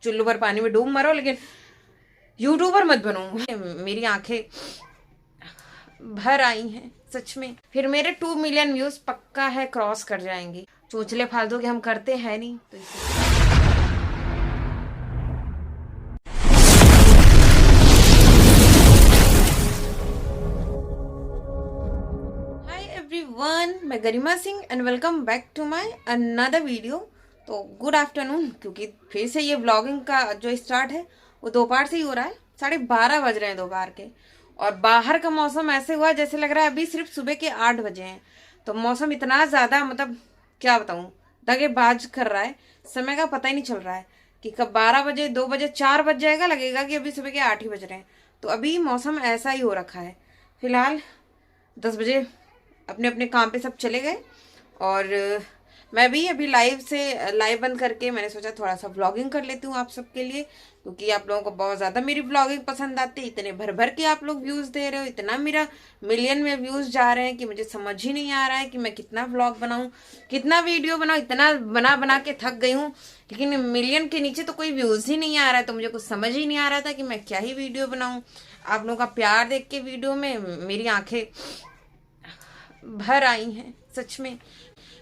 चुल्लू भर पानी में डूब मरो, लेकिन यूट्यूबर मत बनो। मेरी आंखें भर आई हैं सच में। फिर मेरे 2 मिलियन व्यूज पक्का है क्रॉस कर जाएंगे। चोचले फालतू के हम करते हैं नहीं, तो इसलिए एवरीवन, मैं Garima Singh and welcome back to my another video. तो गुड आफ्टरनून, क्योंकि फिर से ये व्लॉगिंग का जो स्टार्ट है वो दोपहर से ही हो रहा है। 12:30 बज रहे हैं दोपहर के, और बाहर का मौसम ऐसे हुआ जैसे लग रहा है अभी सिर्फ सुबह के 8 बजे हैं। तो मौसम इतना ज़्यादा, मतलब क्या बताऊँ, दगेबाज कर रहा है। समय का पता ही नहीं चल रहा है कि कब 12 बजे, 2 बजे, 4 बज जाएगा, लगेगा कि अभी सुबह के 8 ही बज रहे हैं। तो अभी मौसम ऐसा ही हो रखा है। फिलहाल 10 बजे अपने अपने काम पे सब चले गए, और मैं भी अभी लाइव बंद करके मैंने सोचा थोड़ा सा व्लॉगिंग कर लेती हूँ आप सबके लिए, क्योंकि आप लोगों को बहुत ज़्यादा मेरी व्लॉगिंग पसंद आती है। इतने भर भर के आप लोग व्यूज़ दे रहे हो, इतना मेरा मिलियन में व्यूज़ जा रहे हैं कि मुझे समझ ही नहीं आ रहा है कि मैं कितना व्लॉग बनाऊँ, कितना वीडियो बनाऊँ। इतना बना बना के थक गई हूँ, लेकिन मिलियन के नीचे तो कोई व्यूज़ ही नहीं आ रहा है। तो मुझे कुछ समझ ही नहीं आ रहा था कि मैं क्या ही वीडियो बनाऊँ। आप लोगों का प्यार देख के वीडियो में मेरी आंखें भर आई हैं सच में।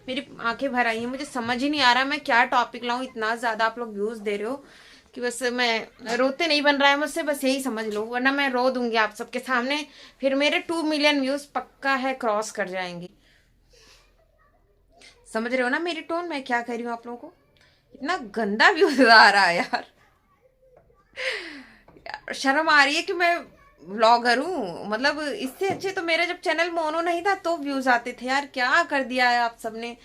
मेरी आंखें भर आई हैं। मुझे समझ ही नहीं आ रहा मैं क्या टॉपिक लाऊं। इतना ज़्यादा आप लोग व्यूज़ दे रहे हो कि बस मैं रोते नहीं बन रहा है मुझसे, बस यही समझ लो, वरना मैं रो दूंगी आप सबके सामने। फिर मेरे 2 मिलियन व्यूज़ पक्का है क्रॉस कर जाएंगे। समझ रहे हो ना मेरी टोन, मैं क्या कह रही हूँ आप लोगों को। इतना गंदा व्यूज़ आ रहा है यार, शर्म आ रही है कि मैं व्लॉगर हूँ। मतलब इससे अच्छे तो मेरे जब चैनल मोनो नहीं था तो व्यूज आते थे यार। क्या कर दिया है आप सबने।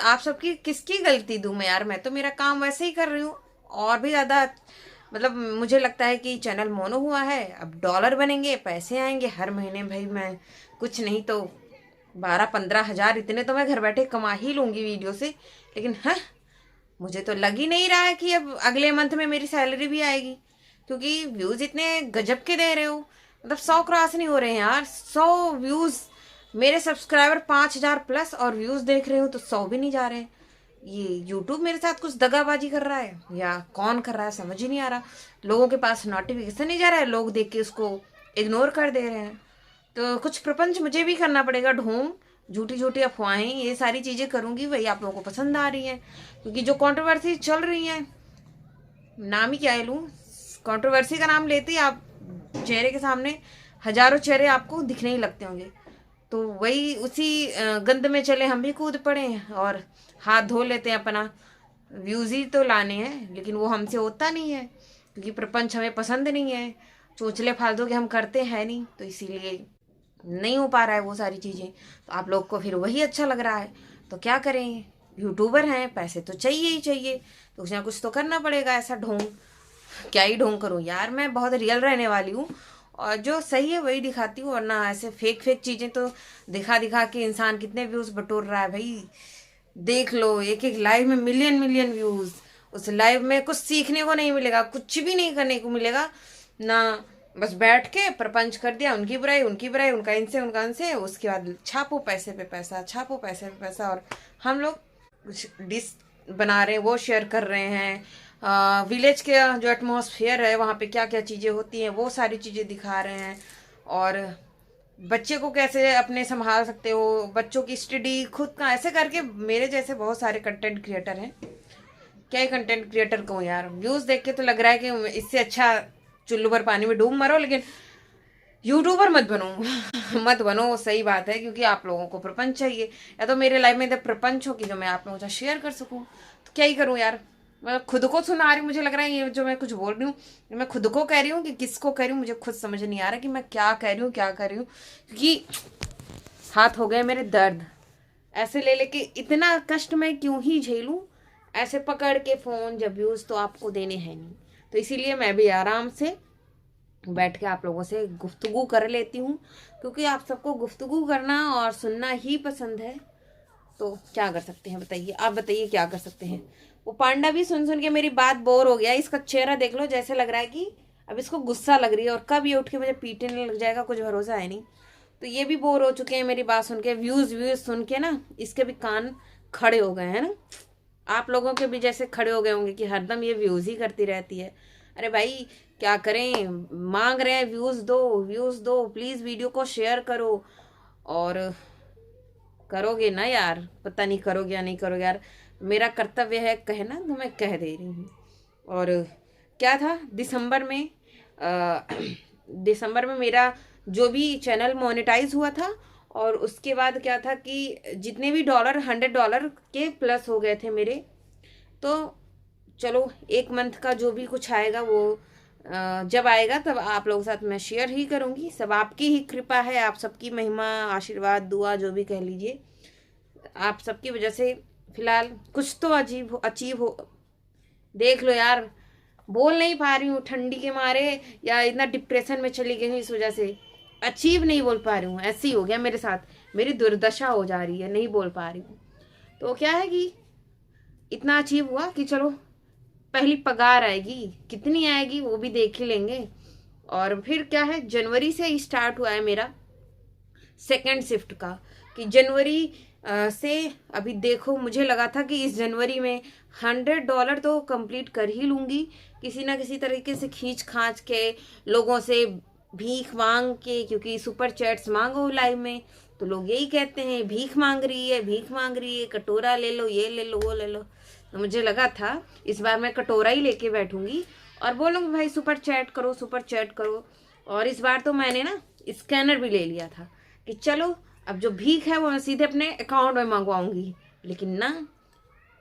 आप सबकी किसकी गलती दूं मैं यार। मैं तो मेरा काम वैसे ही कर रही हूँ, और भी ज्यादा। मतलब मुझे लगता है कि चैनल मोनो हुआ है, अब डॉलर बनेंगे, पैसे आएंगे हर महीने। भाई मैं कुछ नहीं तो 12-15 हजार इतने तो मैं घर बैठे कमा ही लूंगी वीडियो से। लेकिन हाँ, मुझे तो लग ही नहीं रहा है कि अब अगले मंथ में मेरी सैलरी भी आएगी, क्योंकि व्यूज इतने गजब के दे रहे हो। मतलब 100 क्रॉस नहीं हो रहे हैं यार। 100 व्यूज, मेरे सब्सक्राइबर 5,000 प्लस, और व्यूज देख रहे हो तो 100 भी नहीं जा रहे हैं। ये यूट्यूब मेरे साथ कुछ दगाबाजी कर रहा है या कौन कर रहा है समझ ही नहीं आ रहा। लोगों के पास नोटिफिकेशन नहीं जा रहा है, लोग देख के उसको इग्नोर कर दे रहे हैं। तो कुछ प्रपंच मुझे भी करना पड़ेगा, ढोंग, झूठी झूठी अफवाहें, ये सारी चीजें करूंगी। वही आप लोगों को पसंद आ रही है, क्योंकि जो कंट्रोवर्सी चल रही है, नाम ही क्या है लूं, कंट्रोवर्सी का नाम लेते ही आप चेहरे के सामने हजारों चेहरे आपको दिखने ही लगते होंगे। तो वही उसी गंद में चले हम भी कूद पड़े, और हाथ धो लेते हैं अपना। व्यूज ही तो लाने हैं, लेकिन वो हमसे होता नहीं है, क्योंकि प्रपंच हमें पसंद नहीं है। चोचले फालतू के हम करते हैं नहीं, तो इसीलिए नहीं हो पा रहा है वो सारी चीज़ें। तो आप लोग को फिर वही अच्छा लग रहा है, तो क्या करें। यूट्यूबर हैं, पैसे तो चाहिए ही चाहिए, तो कुछ ना कुछ तो करना पड़ेगा। ऐसा ढोंग, क्या ही ढोंग करूं यार। मैं बहुत रियल रहने वाली हूँ, और जो सही है वही दिखाती हूँ, वरना ऐसे फेक फेक चीजें तो दिखा दिखा के इंसान कितने व्यूज बटोर रहा है भाई। देख लो, एक एक लाइव में मिलियन मिलियन व्यूज। उस लाइव में कुछ सीखने को नहीं मिलेगा, कुछ भी नहीं करने को मिलेगा ना। बस बैठ के प्रपंच कर दिया, उनकी बुराई उनकी बुराई, उनका इनसे उनका इनसे, उसके बाद छापो पैसे पे पैसा, छापो पैसे पे पैसा। और हम लोग कुछ डिश बना रहे हैं, वो शेयर कर रहे हैं। विलेज के जो एटमॉस्फेयर है वहाँ पे क्या क्या चीज़ें होती हैं वो सारी चीज़ें दिखा रहे हैं। और बच्चे को कैसे अपने संभाल सकते हो, बच्चों की स्टडी खुद का, ऐसे करके मेरे जैसे बहुत सारे कंटेंट क्रिएटर हैं। क्या ही कंटेंट क्रिएटर कहूँ यार, व्यूज़ देख के तो लग रहा है कि इससे अच्छा चुल्लू भर पानी में डूब मरो, लेकिन यूट्यूबर मत बनो। मत बनो, सही बात है, क्योंकि आप लोगों को प्रपंच चाहिए। या तो मेरे लाइफ में इधर प्रपंच हो कि जो मैं आप लोगों के साथ शेयर कर सकूं। तो क्या ही करूं यार, मैं खुद को सुना रही, मुझे लग रहा है ये जो मैं कुछ बोल रही हूँ, मैं खुद को कह रही हूँ कि किसको कह रही हूँ, मुझे खुद समझ नहीं आ रहा कि मैं क्या कह रही हूँ, क्या कर रही हूँ। क्योंकि हाथ हो गए मेरे दर्द, ऐसे ले लेके इतना कष्ट मैं क्यों ही झेलूं। ऐसे पकड़ के फोन जब व्यूज तो आपको देने हैं नहीं, तो इसीलिए मैं भी आराम से बैठ के आप लोगों से गुफ्तगू कर लेती हूँ, क्योंकि आप सबको गुफ्तगू करना और सुनना ही पसंद है। तो क्या कर सकते हैं बताइए, आप बताइए क्या कर सकते हैं। वो पांडा भी सुन सुन के मेरी बात बोर हो गया। इसका चेहरा देख लो, जैसे लग रहा है कि अब इसको गुस्सा लग रही है, और कब ये उठ के मुझे पीटने लग जाएगा कुछ भरोसा है नहीं। तो ये भी बोर हो चुके हैं मेरी बात सुन के, व्यूज व्यूज सुन के ना इसके भी कान खड़े हो गए हैं ना। आप लोगों के भी जैसे खड़े हो गए होंगे कि हरदम ये व्यूज ही करती रहती है। अरे भाई क्या करें, मांग रहे हैं व्यूज दो, व्यूज दो, प्लीज वीडियो को शेयर करो। और करोगे ना यार, पता नहीं करोगे या नहीं करोगे यार। मेरा कर्तव्य है कहना, तो मैं कह दे रही हूँ। और क्या था दिसंबर में, दिसंबर में मेरा जो भी चैनल मोनेटाइज हुआ था, और उसके बाद क्या था कि जितने भी डॉलर, $100 के प्लस हो गए थे मेरे। तो चलो एक मंथ का जो भी कुछ आएगा वो जब आएगा तब आप लोगों के साथ मैं शेयर ही करूंगी। सब आपकी ही कृपा है, आप सबकी महिमा, आशीर्वाद, दुआ जो भी कह लीजिए, आप सबकी वजह से फिलहाल कुछ तो अजीब हो, अचीव हो। देख लो यार, बोल नहीं पा रही हूँ ठंडी के मारे, या इतना डिप्रेशन में चली गई हूँ इस वजह से, अचीव नहीं बोल पा रही हूँ। ऐसे ही हो गया मेरे साथ, मेरी दुर्दशा हो जा रही है, नहीं बोल पा रही हूँ। तो क्या है कि इतना अचीव हुआ कि चलो पहली पगार आएगी, कितनी आएगी वो भी देख ही लेंगे। और फिर क्या है, जनवरी से ही स्टार्ट हुआ है मेरा सेकेंड शिफ्ट का, कि जनवरी से अभी देखो, मुझे लगा था कि इस जनवरी में $100 तो कंप्लीट कर ही लूंगी, किसी ना किसी तरीके से खींच खांच के, लोगों से भीख मांग के, क्योंकि सुपर चैट्स मांगो लाइव में तो लोग यही कहते हैं भीख मांग रही है, भीख मांग रही है, कटोरा ले लो, ये ले लो, वो ले लो। तो मुझे लगा था इस बार मैं कटोरा ही लेके बैठूंगी और बोलूंगी भाई सुपर चैट करो, सुपर चैट करो। और इस बार तो मैंने ना स्कैनर भी ले लिया था कि चलो अब जो भीख है वो मैं सीधे अपने अकाउंट में मंगवाऊंगी। लेकिन ना,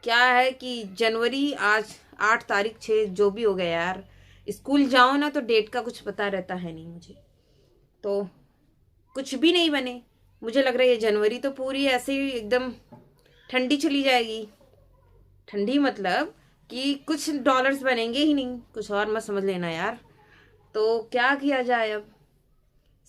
क्या है कि जनवरी आज 8 तारीख, 6 जो भी हो गया यार, स्कूल जाओ ना तो डेट का कुछ पता रहता है नहीं मुझे, तो कुछ भी नहीं बने। मुझे लग रहा है ये जनवरी तो पूरी ऐसे ही एकदम ठंडी चली जाएगी। ठंडी मतलब कि कुछ डॉलर्स बनेंगे ही नहीं, कुछ और मत समझ लेना यार। तो क्या किया जाए अब,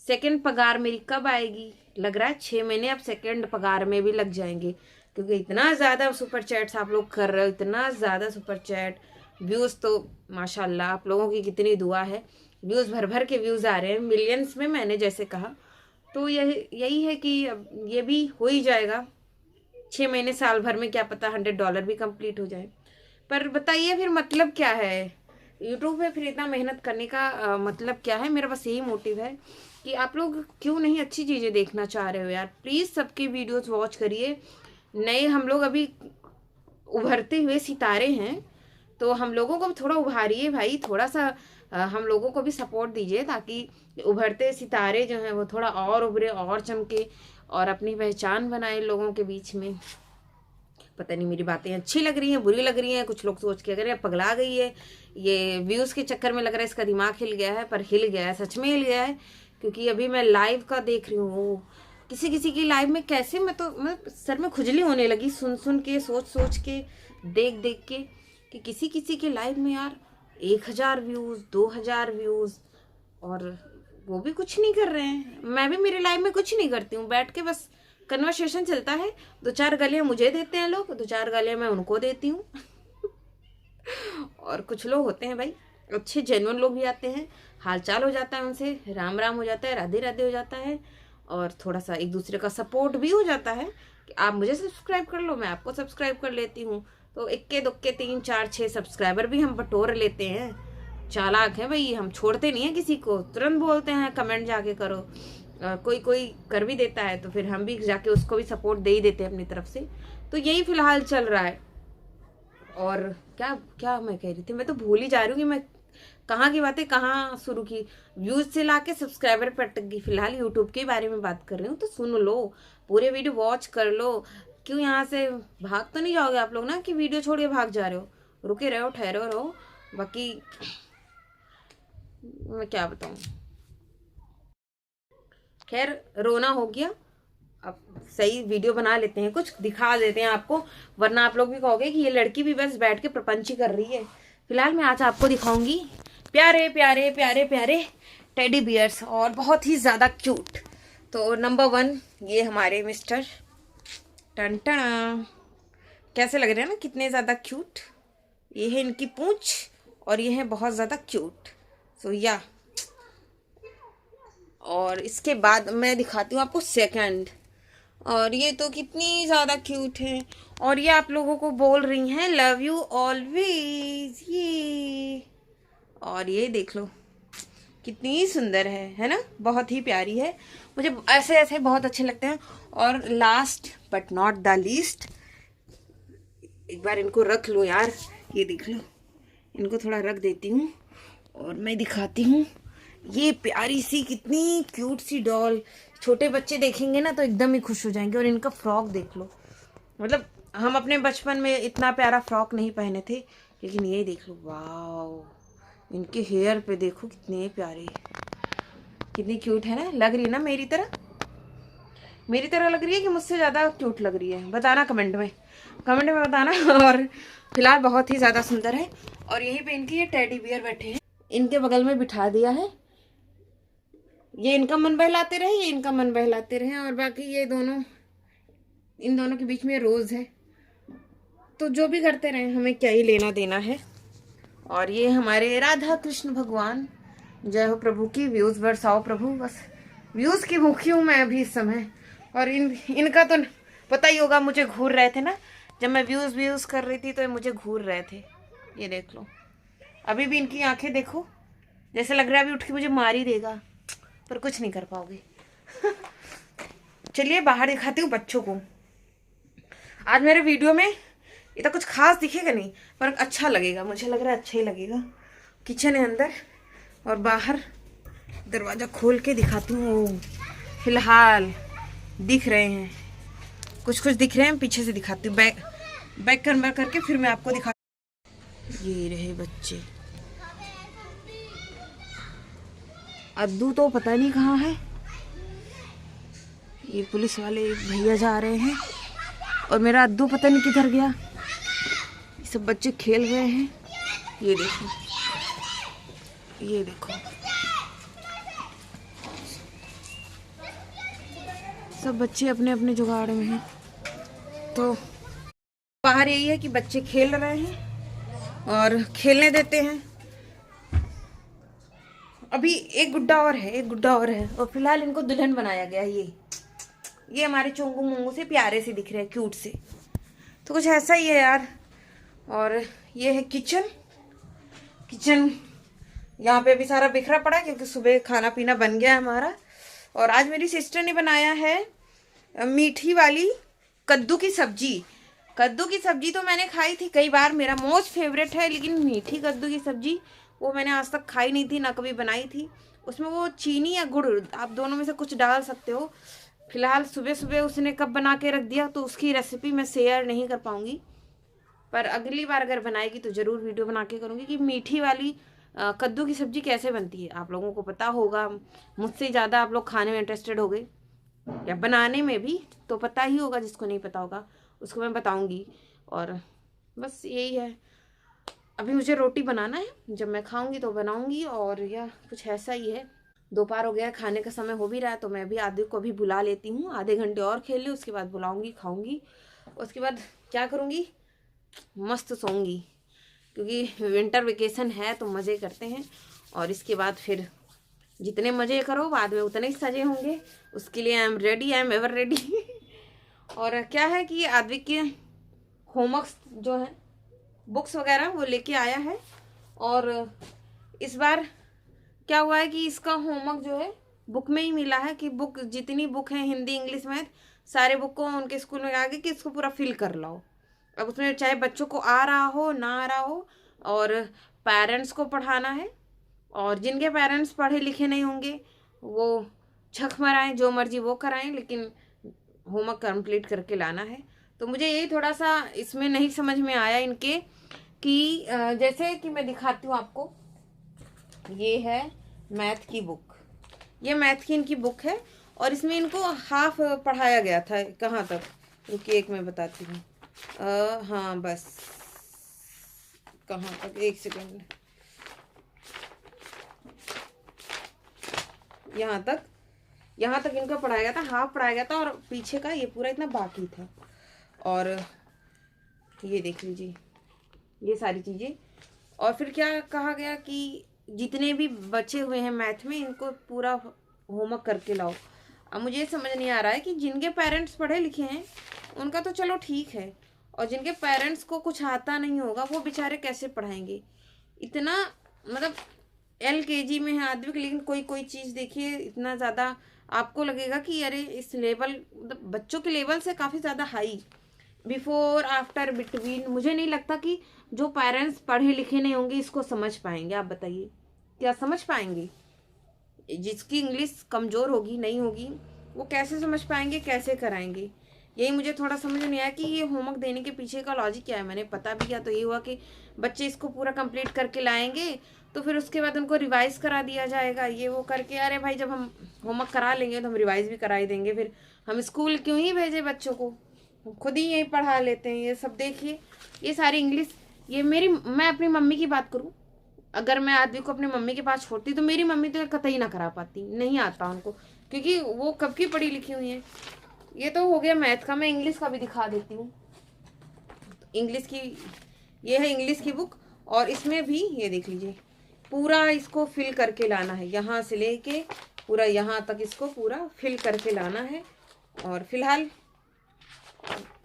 सेकंड पगार मेरी कब आएगी? लग रहा है 6 महीने अब सेकंड पगार में भी लग जाएंगे, क्योंकि इतना ज़्यादा सुपर चैट्स आप लोग कर रहे हो, इतना ज़्यादा सुपर चैट, व्यूज़ तो माशाल्लाह आप लोगों की कितनी दुआ है, व्यूज़ भर भर के व्यूज़ आ रहे हैं मिलियंस में, मैंने जैसे कहा। तो यही है कि अब ये भी हो ही जाएगा 6 महीने, साल भर में क्या पता $100 भी कंप्लीट हो जाए। पर बताइए फिर मतलब क्या है यूट्यूब पे फिर इतना मेहनत करने का, मतलब क्या है? मेरा बस यही मोटिव है कि आप लोग क्यों नहीं अच्छी चीज़ें देखना चाह रहे हो यार, प्लीज़ सबकी वीडियोस वॉच करिए। नए हम लोग अभी उभरते हुए सितारे हैं, तो हम लोगों को भी थोड़ा उभारिए भाई, थोड़ा सा हम लोगों को भी सपोर्ट दीजिए, ताकि उभरते सितारे जो हैं वो थोड़ा और उभरे और चमके और अपनी पहचान बनाए लोगों के बीच में। पता नहीं मेरी बातें अच्छी लग रही हैं, बुरी लग रही हैं, कुछ लोग सोच के अगर पगला गई है, ये व्यूज़ के चक्कर में लग रहा है इसका दिमाग हिल गया है, पर हिल गया है, सच में हिल गया है। क्योंकि अभी मैं लाइव का देख रही हूँ, किसी किसी की लाइव में कैसे, मैं सर में खुजली होने लगी सुन सुन के, सोच सोच के, देख देख के, कि किसी किसी के लाइव में यार 1000 व्यूज़, 2000 व्यूज़, और वो भी कुछ नहीं कर रहे हैं। मैं भी मेरे लाइव में कुछ नहीं करती हूँ, बैठ के बस कन्वर्सेशन चलता है, 2-4 गालियाँ मुझे देते हैं लोग, 2-4 गालियाँ मैं उनको देती हूँ। और कुछ लोग होते हैं भाई अच्छे जेन्युइन लोग भी आते हैं, हालचाल हो जाता है उनसे, राम राम हो जाता है, राधे राधे हो जाता है, और थोड़ा सा एक दूसरे का सपोर्ट भी हो जाता है कि आप मुझे सब्सक्राइब कर लो, मैं आपको सब्सक्राइब कर लेती हूँ। तो इक्के दुक्के 3-4-6 सब्सक्राइबर भी हम बटोर लेते हैं। चालाक है भाई, हम छोड़ते नहीं है किसी को, तुरंत बोलते हैं कमेंट जाके करो। कोई कोई कर भी देता है तो फिर हम भी जाके उसको भी सपोर्ट दे ही देते हैं अपनी तरफ से। तो यही फिलहाल चल रहा है। और क्या क्या मैं कह रही थी, मैं तो भूल ही जा रही हूँ कि मैं कहाँ की बातें कहाँ शुरू की, व्यूज से लाके सब्सक्राइबर पर अटक गई। फिलहाल यूट्यूब के बारे में बात कर रही हूँ, तो सुन लो, पूरे वीडियो वॉच कर लो। क्यों यहाँ से भाग तो नहीं जाओगे आप लोग ना, कि वीडियो छोड़ के भाग जा रहे हो? रुके रहो, ठहरे रहो। बाकी मैं क्या बताऊँ, खैर रोना हो गया, अब सही वीडियो बना लेते हैं, कुछ दिखा देते हैं आपको, वरना आप लोग भी कहोगे कि ये लड़की भी बस बैठ के प्रपंच ही कर रही है। फिलहाल मैं आज आपको दिखाऊंगी प्यारे प्यारे प्यारे प्यारे टेडी बियर्स, और बहुत ही ज़्यादा क्यूट। तो नंबर 1 ये हमारे मिस्टर टन, कैसे लग रहे हैं ना, कितने ज़्यादा क्यूट। ये है इनकी पूंछ, और ये है बहुत ज़्यादा क्यूट। सो या, और इसके बाद मैं दिखाती हूँ आपको सेकंड, और ये तो कितनी ज़्यादा क्यूट है। और ये आप लोगों को बोल रही हैं लव यू ऑलवेज, ये। और ये देख लो कितनी सुंदर है ना, बहुत ही प्यारी है। मुझे ऐसे ऐसे बहुत अच्छे लगते हैं। और last but not the least, एक बार इनको रख लो यार, ये देख लो, इनको थोड़ा रख देती हूँ और मैं दिखाती हूँ। ये प्यारी सी कितनी क्यूट सी डॉल, छोटे बच्चे देखेंगे ना तो एकदम ही खुश हो जाएंगे। और इनका फ्रॉक देख लो, मतलब हम अपने बचपन में इतना प्यारा फ्रॉक नहीं पहने थे, लेकिन ये देख लो, वाह, इनके हेयर पे देखो कितने प्यारे, कितनी क्यूट है ना। लग रही है ना मेरी तरह, मेरी तरह लग रही है कि मुझसे ज़्यादा क्यूट लग रही है? बताना कमेंट में, कमेंट में बताना। और फिलहाल बहुत ही ज़्यादा सुंदर है। और यहीं पे इनके ये टेडी बियर बैठे हैं, इनके बगल में बिठा दिया है। ये इनका मन बहलाते रहे, ये इनका मन बहलाते रहे। और बाकी ये दोनों, इन दोनों के बीच में रोज़ है, तो जो भी करते रहे, हमें क्या ही लेना देना है। और ये हमारे राधा कृष्ण भगवान, जय हो प्रभु की, व्यूज बरसाओ प्रभु। बस व्यूज की भूखी हूँ मैं अभी इस समय। और इनका तो पता ही होगा, मुझे घूर रहे थे ना, जब मैं व्यूज कर रही थी तो ये मुझे घूर रहे थे। ये देख लो, अभी भी इनकी आंखें देखो, जैसे लग रहा है अभी उठ के मुझे मार ही देगा, पर कुछ नहीं कर पाओगे। चलिए बाहर दिखाती हूँ बच्चों को। आज मेरे वीडियो में ये तो कुछ खास दिखेगा नहीं, पर अच्छा लगेगा, मुझे लग रहा है अच्छा ही लगेगा। किचन है अंदर, और बाहर दरवाज़ा खोल के दिखाती हूँ। फिलहाल दिख रहे हैं, कुछ कुछ दिख रहे हैं, पीछे से दिखाती हूँ, बैक कन्वर्ट करके फिर मैं आपको दिखा। ये रहे बच्चे, अद्दू तो पता नहीं कहाँ है। ये पुलिस वाले भैया जा रहे हैं और मेरा अद्दू पता नहीं किधर गया। ये सब बच्चे खेल रहे हैं, ये देखो, ये देखो, सब बच्चे अपने अपने जुगाड़ में हैं। तो बाहर यही है कि बच्चे खेल रहे हैं और खेलने देते हैं। अभी एक गुड्डा और है, एक गुड्डा और है, और फिलहाल इनको दुल्हन बनाया गया है। ये हमारे चोंगू मोंगू से प्यारे से दिख रहे हैं, क्यूट से, तो कुछ ऐसा ही है यार। और ये है किचन, किचन यहाँ पे भी सारा बिखरा पड़ा है क्योंकि सुबह खाना पीना बन गया है हमारा। और आज मेरी सिस्टर ने बनाया है मीठी वाली कद्दू की सब्जी। कद्दू की सब्जी तो मैंने खाई थी कई बार, मेरा मोस्ट फेवरेट है, लेकिन मीठी कद्दू की सब्जी वो मैंने आज तक खाई नहीं थी, ना कभी बनाई थी। उसमें वो चीनी या गुड़, आप दोनों में से कुछ डाल सकते हो। फिलहाल सुबह सुबह उसने कब बना के रख दिया, तो उसकी रेसिपी मैं शेयर नहीं कर पाऊंगी, पर अगली बार अगर बनाएगी तो ज़रूर वीडियो बना के करूँगी कि मीठी वाली कद्दू की सब्ज़ी कैसे बनती है। आप लोगों को पता होगा, मुझसे ज़्यादा आप लोग खाने में इंटरेस्टेड हो गए, या बनाने में भी तो पता ही होगा, जिसको नहीं पता होगा उसको मैं बताऊँगी। और बस यही है, अभी मुझे रोटी बनाना है, जब मैं खाऊंगी तो बनाऊंगी। और या कुछ ऐसा ही है, दोपहर हो गया, खाने का समय हो भी रहा है, तो मैं भी आदि को भी बुला लेती हूँ, आधे घंटे और खेल ले, उसके बाद बुलाऊंगी, खाऊंगी। उसके बाद क्या करूँगी, मस्त सोऊंगी, क्योंकि विंटर वेकेशन है तो मज़े करते हैं। और इसके बाद फिर जितने मज़े करो बाद में उतने ही सजे होंगे, उसके लिए I am ready, I am ever ready. और क्या है कि आदि के होमवर्क्स जो है, बुक्स वगैरह वो लेके आया है। और इस बार क्या हुआ है कि इसका होमवर्क जो है बुक में ही मिला है, कि बुक जितनी बुक है हिंदी इंग्लिश मैथ सारे बुक को उनके स्कूल में आगे कि इसको पूरा फिल कर लाओ। अब उसमें चाहे बच्चों को आ रहा हो ना आ रहा हो, और पेरेंट्स को पढ़ाना है, और जिनके पेरेंट्स पढ़े लिखे नहीं होंगे वो झक मराएं, जो मर्जी वो कराएं, लेकिन होमवर्क कंप्लीट करके लाना है। तो मुझे यही थोड़ा सा इसमें नहीं समझ में आया इनके, कि जैसे कि मैं दिखाती हूँ आपको, ये है मैथ की बुक, ये मैथ की इनकी बुक है, और इसमें इनको हाफ पढ़ाया गया था। कहाँ तक, रुकिए एक मैं बताती हूँ। हाँ बस, कहाँ तक, एक सेकेंड, यहाँ तक, यहाँ तक इनको पढ़ाया गया था, हाफ पढ़ाया गया था, और पीछे का ये पूरा इतना बाकी था। और ये देख लीजिए ये सारी चीज़ें। और फिर क्या कहा गया कि जितने भी बचे हुए हैं मैथ में इनको पूरा होमवर्क करके लाओ। अब मुझे समझ नहीं आ रहा है कि जिनके पेरेंट्स पढ़े लिखे हैं उनका तो चलो ठीक है, और जिनके पेरेंट्स को कुछ आता नहीं होगा वो बेचारे कैसे पढ़ाएंगे। इतना मतलब LKG में है आदमी, लेकिन कोई कोई चीज़ देखिए इतना ज़्यादा आपको लगेगा कि अरे इस लेवल, मतलब बच्चों के लेवल से काफ़ी ज़्यादा हाई। बिफोर आफ्टर बिटवीन, मुझे नहीं लगता कि जो पेरेंट्स पढ़े लिखे नहीं होंगे इसको समझ पाएंगे। आप बताइए क्या समझ पाएंगे? जिसकी इंग्लिश कमज़ोर होगी, नहीं होगी, वो कैसे समझ पाएंगे, कैसे कराएंगे? यही मुझे थोड़ा समझ नहीं आया कि ये होमवर्क देने के पीछे का लॉजिक क्या है। मैंने पता भी किया तो ये हुआ कि बच्चे इसको पूरा कंप्लीट करके लाएंगे तो फिर उसके बाद उनको रिवाइज करा दिया जाएगा, ये वो करके। अरे भाई जब हम होमवर्क करा लेंगे तो हम रिवाइज भी करा ही देंगे, फिर हम स्कूल क्यों ही भेजे बच्चों को, खुद ही यहीं पढ़ा लेते हैं। ये सब देखिए, ये सारी इंग्लिश, ये मैं अपनी मम्मी की बात करूँ, अगर मैं आदमी को अपनी मम्मी के पास छोड़ती तो मेरी मम्मी तो कतई ना करा पाती, नहीं आता उनको, क्योंकि वो कब की पढ़ी लिखी हुई है। ये तो हो गया मैथ का, मैं इंग्लिश का भी दिखा देती हूँ। इंग्लिश की, ये है इंग्लिश की बुक, और इसमें भी ये देख लीजिए पूरा इसको फिल करके लाना है, यहाँ से लेके पूरा यहाँ तक इसको पूरा फिल करके लाना है। और फिलहाल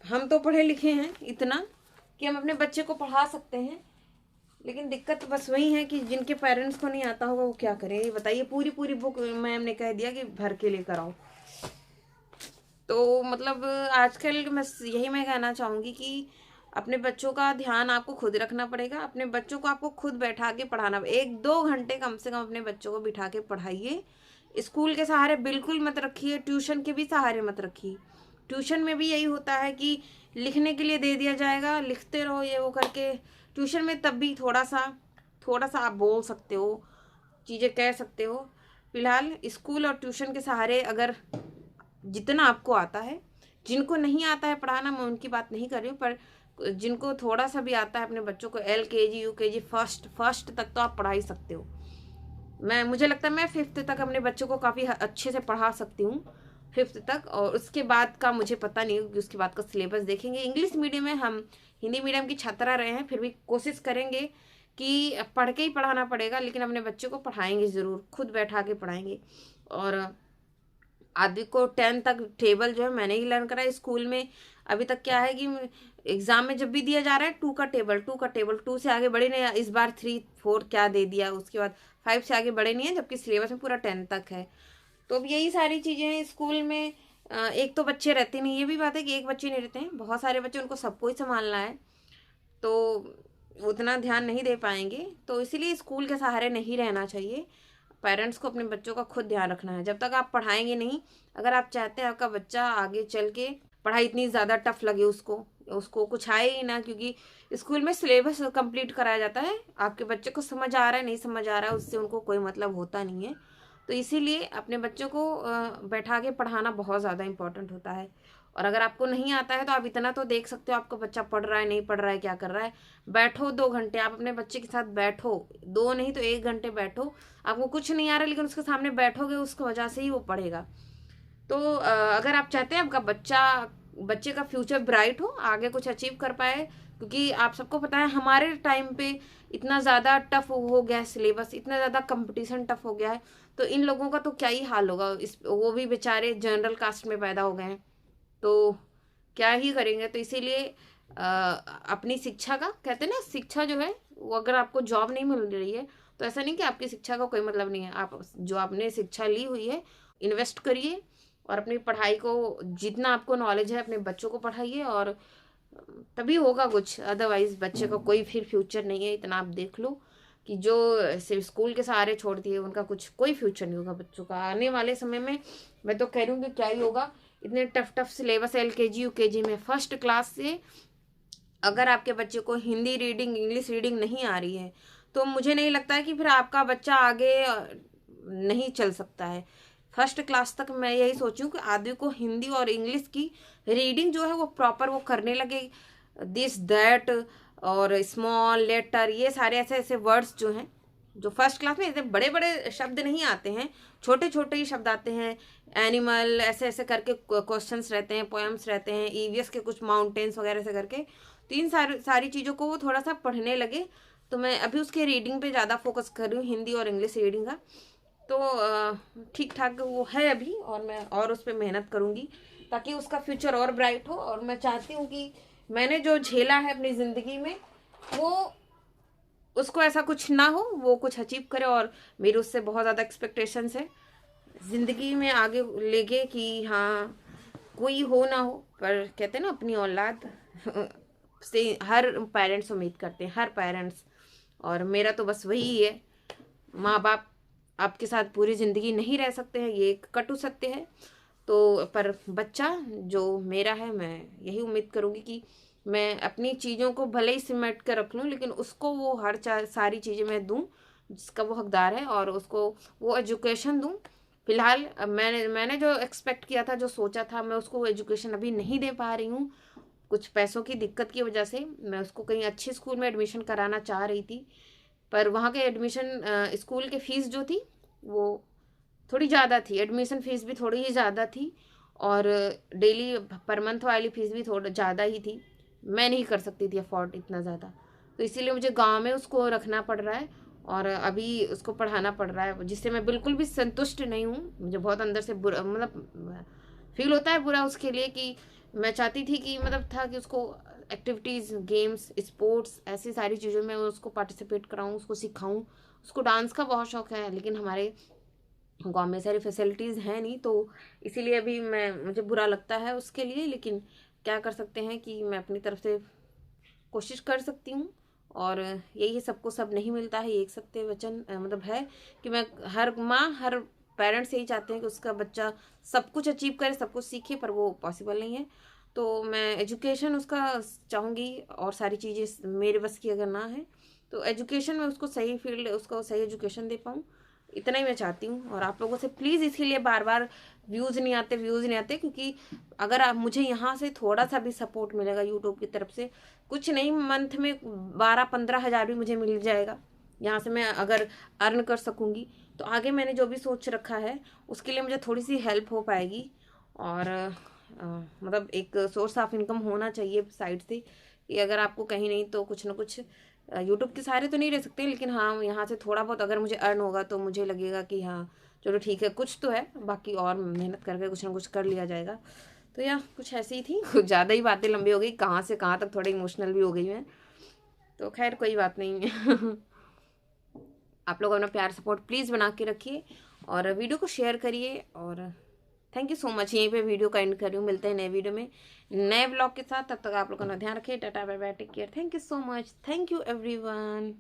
हम तो पढ़े लिखे हैं इतना कि हम अपने बच्चे को पढ़ा सकते हैं, लेकिन दिक्कत बस वही है कि जिनके पेरेंट्स को नहीं आता होगा वो क्या करें, ये बताइए। पूरी पूरी बुक मैम ने कह दिया कि भर के लेकर आओ। तो मतलब आजकल मैं कहना चाहूँगी कि अपने बच्चों का ध्यान आपको खुद रखना पड़ेगा। अपने बच्चों को आपको खुद बैठा के पढ़ाना, 1-2 घंटे कम से कम अपने बच्चों को बिठा के पढ़ाइए। स्कूल के सहारे बिल्कुल मत रखिए, ट्यूशन के भी सहारे मत रखिए। ट्यूशन में भी यही होता है कि लिखने के लिए दे दिया जाएगा, लिखते रहो ये वो करके। ट्यूशन में तब भी थोड़ा सा आप बोल सकते हो, चीज़ें कह सकते हो। फिलहाल स्कूल और ट्यूशन के सहारे अगर जितना आपको आता है, जिनको नहीं आता है पढ़ाना मैं उनकी बात नहीं कर रही हूँ, पर जिनको थोड़ा सा भी आता है अपने बच्चों को LKG UKG फर्स्ट तक तो आप पढ़ा ही सकते हो। मुझे लगता है मैं 5th तक अपने बच्चों को काफ़ी अच्छे से पढ़ा सकती हूँ, 5th तक। और उसके बाद का मुझे पता नहीं, कि उसके बाद का सिलेबस देखेंगे। इंग्लिश मीडियम में हम हिंदी मीडियम की छात्रा रहे हैं, फिर भी कोशिश करेंगे कि पढ़ के ही पढ़ाना पड़ेगा, लेकिन अपने बच्चों को पढ़ाएंगे ज़रूर, खुद बैठा के पढ़ाएंगे। और आदि को 10 तक टेबल जो है मैंने ही लर्न करा है स्कूल में। अभी तक क्या है कि एग्जाम में जब भी दिया जा रहा है 2 का टेबल 2 से आगे बढ़े नहीं। इस बार 3 4 क्या दे दिया, उसके बाद 5 से आगे बढ़े नहीं है, जबकि सिलेबस में पूरा 10 तक है। तो अब यही सारी चीज़ें हैं स्कूल में। एक तो बच्चे रहते नहीं, ये भी बात है कि एक बच्चे नहीं रहते हैं, बहुत सारे बच्चे, उनको सबको ही संभालना है, तो उतना ध्यान नहीं दे पाएंगे। तो इसीलिए स्कूल के सहारे नहीं रहना चाहिए। पेरेंट्स को अपने बच्चों का खुद ध्यान रखना है। जब तक आप पढ़ाएंगे नहीं, अगर आप चाहते हैं आपका बच्चा आगे चल के पढ़ाई इतनी ज़्यादा टफ लगे उसको कुछ आए ही ना, क्योंकि स्कूल में सिलेबस कंप्लीट कराया जाता है, आपके बच्चे को समझ आ रहा है नहीं समझ आ रहा है उससे उनको कोई मतलब होता नहीं है। तो इसीलिए अपने बच्चों को बैठा के पढ़ाना बहुत ज़्यादा इम्पोर्टेंट होता है। और अगर आपको नहीं आता है तो आप इतना तो देख सकते हो आपका बच्चा पढ़ रहा है नहीं पढ़ रहा है, क्या कर रहा है। बैठो 2 घंटे, आप अपने बच्चे के साथ बैठो, 2 नहीं तो 1 घंटे बैठो। आपको कुछ नहीं आ रहा लेकिन उसके सामने बैठोगे, उसकी वजह से ही वो पढ़ेगा। तो अगर आप चाहते हैं आपका बच्चे का फ्यूचर ब्राइट हो, आगे कुछ अचीव कर पाए, क्योंकि आप सबको पता है हमारे टाइम पे इतना ज़्यादा टफ हो गया है सिलेबस, इतना ज़्यादा कंपटीशन टफ हो गया है, तो इन लोगों का तो क्या ही हाल होगा। वो भी बेचारे जनरल कास्ट में पैदा हो गए हैं, तो क्या ही करेंगे। तो इसीलिए अपनी शिक्षा का कहते हैं ना, शिक्षा जो है वो अगर आपको जॉब नहीं मिल रही है तो ऐसा नहीं कि आपकी शिक्षा का कोई मतलब नहीं है। आप जो आपने शिक्षा ली हुई है इन्वेस्ट करिए, और अपनी पढ़ाई को जितना आपको नॉलेज है अपने बच्चों को पढ़ाइए, और तभी होगा कुछ। अदरवाइज बच्चे का कोई फिर फ्यूचर नहीं है। इतना आप देख लो कि जो सिर्फ स्कूल के सहारे छोड़ दिए उनका कुछ कोई फ्यूचर नहीं होगा बच्चों का आने वाले समय में। मैं तो कह रही हूँ कि क्या ही होगा, इतने टफ सिलेबस LKG UKG में। फर्स्ट क्लास से अगर आपके बच्चे को हिंदी रीडिंग इंग्लिश रीडिंग नहीं आ रही है तो मुझे नहीं लगता है कि फिर आपका बच्चा आगे नहीं चल सकता है। फर्स्ट क्लास तक मैं यही सोचूं कि आदमी को हिंदी और इंग्लिश की रीडिंग जो है वो प्रॉपर वो करने लगे। दिस दैट और स्मॉल लेटर, ये सारे ऐसे ऐसे वर्ड्स जो हैं, जो फर्स्ट क्लास में इतने बड़े बड़े शब्द नहीं आते हैं, छोटे छोटे ही शब्द आते हैं। एनिमल ऐसे ऐसे करके क्वेश्चंस रहते हैं, पोएम्स रहते हैं, EVS के कुछ माउंटेन्स वगैरह से करके। तो इन सारी चीज़ों को वो थोड़ा सा पढ़ने लगे। तो मैं अभी उसके रीडिंग पे ज़्यादा फोकस कर रही हूँ, हिंदी और इंग्लिश रीडिंग का। तो ठीक ठाक वो है अभी, और मैं और उस पर मेहनत करूँगी ताकि उसका फ्यूचर और ब्राइट हो। और मैं चाहती हूँ कि मैंने जो झेला है अपनी ज़िंदगी में, वो उसको ऐसा कुछ ना हो, वो कुछ अचीव करे। और मेरी उससे बहुत ज़्यादा एक्सपेक्टेशंस है ज़िंदगी में आगे लेके कि हाँ कोई हो ना हो, पर कहते हैं ना अपनी औलाद से हर पेरेंट्स उम्मीद करते हैं, हर पेरेंट्स। और मेरा तो बस वही है, माँ बाप आपके साथ पूरी ज़िंदगी नहीं रह सकते हैं, ये एक कटु सत्य है। तो पर बच्चा जो मेरा है, मैं यही उम्मीद करूँगी कि मैं अपनी चीज़ों को भले ही सिमट कर रख लूँ, लेकिन उसको वो हर सारी चीज़ें मैं दूँ जिसका वो हकदार है, और उसको वो एजुकेशन दूँ। फिलहाल मैंने जो एक्सपेक्ट किया था, जो सोचा था, मैं उसको वो एजुकेशन अभी नहीं दे पा रही हूँ। कुछ पैसों की दिक्कत की वजह से मैं उसको कहीं अच्छे स्कूल में एडमिशन कराना चाह रही थी, पर वहाँ के एडमिशन स्कूल के फ़ीस जो थी वो थोड़ी ज़्यादा थी, एडमिशन फ़ीस भी थोड़ी ही ज़्यादा थी, और डेली पर मंथ वाली फ़ीस भी थोड़ा ज़्यादा ही थी। मैं नहीं कर सकती थी अफोर्ड इतना ज़्यादा, तो इसीलिए मुझे गांव में उसको रखना पड़ रहा है और अभी उसको पढ़ाना पड़ रहा है, जिससे मैं बिल्कुल भी संतुष्ट नहीं हूँ। मुझे बहुत अंदर से बुरा, मतलब फील होता है बुरा उसके लिए, कि मैं चाहती थी कि मतलब था कि उसको एक्टिविटीज़, गेम्स, स्पोर्ट्स, ऐसी सारी चीज़ों में उसको पार्टिसिपेट कराऊँ, उसको सिखाऊँ। उसको डांस का बहुत शौक है, लेकिन हमारे गांव में सारी फैसिलिटीज़ हैं नहीं, तो इसीलिए अभी मुझे बुरा लगता है उसके लिए। लेकिन क्या कर सकते हैं कि मैं अपनी तरफ से कोशिश कर सकती हूँ, और यही सबको सब नहीं मिलता है, ये एक सत्य वचन मतलब है कि मैं, हर माँ, हर पेरेंट्स यही चाहते हैं कि उसका बच्चा सब कुछ अचीव करे, सब कुछ सीखे, पर वो पॉसिबल नहीं है। तो मैं एजुकेशन उसका चाहूँगी, और सारी चीज़ें मेरे बस की अगर ना है तो एजुकेशन में उसको सही फील्ड, उसको सही एजुकेशन दे पाऊँ, इतना ही मैं चाहती हूँ। और आप लोगों से प्लीज़ इसीलिए बार बार व्यूज़ नहीं आते, क्योंकि अगर आप मुझे यहाँ से थोड़ा सा भी सपोर्ट मिलेगा यूट्यूब की तरफ से, कुछ नहीं, मंथ में 12-15 हज़ार भी मुझे मिल जाएगा, यहाँ से मैं अगर अर्न कर सकूँगी, तो आगे मैंने जो भी सोच रखा है उसके लिए मुझे थोड़ी सी हेल्प हो पाएगी। और मतलब एक सोर्स ऑफ इनकम होना चाहिए साइड से, कि अगर आपको कहीं नहीं तो कुछ ना कुछ, यूट्यूब के सारे तो नहीं रह सकते, लेकिन हाँ यहाँ से थोड़ा बहुत अगर मुझे अर्न होगा तो मुझे लगेगा कि हाँ चलो ठीक है, कुछ तो है, बाकी और मेहनत करके कुछ ना कुछ कर लिया जाएगा। तो या कुछ ऐसी ही थी, कुछ ज़्यादा ही बातें लंबी हो गई, कहाँ से कहाँ तक थोड़ी इमोशनल भी हो गई मैं, तो खैर कोई बात नहीं है। आप लोग अपना प्यार सपोर्ट प्लीज़ बना के रखिए, और वीडियो को शेयर करिए, और थैंक यू सो मच। यहीं पे वीडियो का एंड कर रही हूँ, मिलते हैं नए वीडियो में नए ब्लॉग के साथ, तब तक आप लोगों का ध्यान रखिए, tata bye bye, take care, thank you so much, thank you everyone.